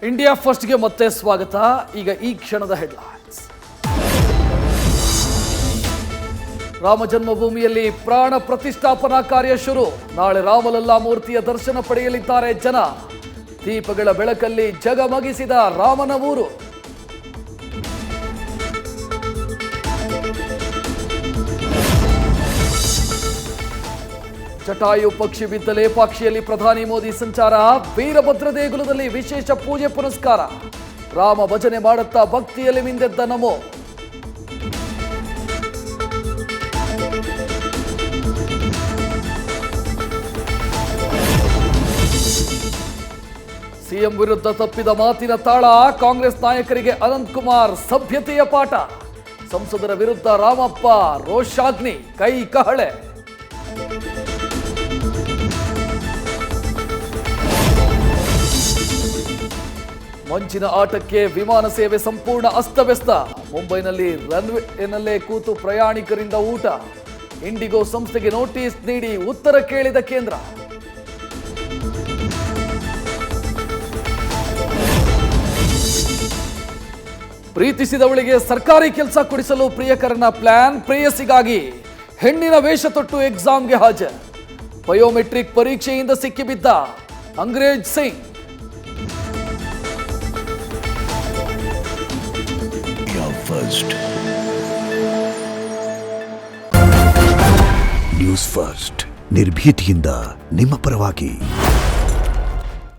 India ಫಸ್ಟ್ಗೆ ಮತ್ತೆ ಸ್ವಾಗತ. ಈಗ ಈ ಕ್ಷಣದ ಹೆಡ್ಲೈನ್ಸ್. ರಾಮ ಜನ್ಮಭೂಮಿಯಲ್ಲಿ ಪ್ರಾಣ ಪ್ರತಿಷ್ಠಾಪನಾ ಕಾರ್ಯ ಶುರು. ನಾಳೆ ರಾಮಲಲ್ಲಾ ಮೂರ್ತಿಯ ದರ್ಶನ ಪಡೆಯಲಿದ್ದಾರೆ ಜನ. ದೀಪಗಳ ಬೆಳಕಲ್ಲಿ ಜಗಮಗಿಸಿದ ರಾಮನ ಊರು. ಜಟಾಯು ಪಕ್ಷಿ ಬಿದ್ದ ಲೇಪಾಕ್ಷಿಯಲ್ಲಿ ಪ್ರಧಾನಿ ಮೋದಿ ಸಂಚಾರ. ವೀರಭದ್ರ ದೇಗುಲದಲ್ಲಿ ವಿಶೇಷ ಪೂಜೆ ಪುನಸ್ಕಾರ. ರಾಮ ಭಜನೆ ಮಾಡುತ್ತಾ ಭಕ್ತಿಯಲ್ಲಿ ಮಿಂದೆದ್ದ ನಮೋ. ಸಿಎಂ ವಿರುದ್ಧ ತಪ್ಪಿದ ಮಾತಿನ ತಾಳ. ಕಾಂಗ್ರೆಸ್ ನಾಯಕರಿಗೆ ಅನಂತ್ ಕುಮಾರ್ ಸಭ್ಯತೆಯ ಪಾಠ. ಸಂಸದರ ವಿರುದ್ಧ ರಾಮಪ್ಪ ರೋಷಾಗ್ನಿ, ಕೈ ಕಹಳೆ. ಮಂಚಿನ ಆಟಕ್ಕೆ ವಿಮಾನ ಸೇವೆ ಸಂಪೂರ್ಣ ಅಸ್ತವ್ಯಸ್ತ. ಮುಂಬೈನಲ್ಲಿ ರನ್ವೇನಲ್ಲೇ ಕೂತು ಪ್ರಯಾಣಿಕರಿಂದ ಊಟ. ಇಂಡಿಗೋ ಸಂಸ್ಥೆಗೆ ನೋಟಿಸ್ ನೀಡಿ ಉತ್ತರ ಕೇಳಿದ ಕೇಂದ್ರ. ಪ್ರೀತಿಸಿದವಳಿಗೆ ಸರ್ಕಾರಿ ಕೆಲಸ ಕೊಡಿಸಲು ಪ್ರಿಯಕರನ ಪ್ಲಾನ್. ಪ್ರೇಯಸಿಗಾಗಿ ಹೆಣ್ಣಿನ ವೇಷ ತೊಟ್ಟು ಎಕ್ಸಾಮ್ಗೆ ಹಾಜರ್. ಬಯೋಮೆಟ್ರಿಕ್ ಪರೀಕ್ಷೆಯಿಂದ ಸಿಕ್ಕಿಬಿದ್ದ ಅಂಗ್ರೇಜ್ ಸಿಂಗ್. ನ್ಯೂಸ್ ಫಸ್ಟ್ ನಿರ್ಭೀತಿಯಿಂದ ನಿಮ್ಮ ಪರವಾಗಿ.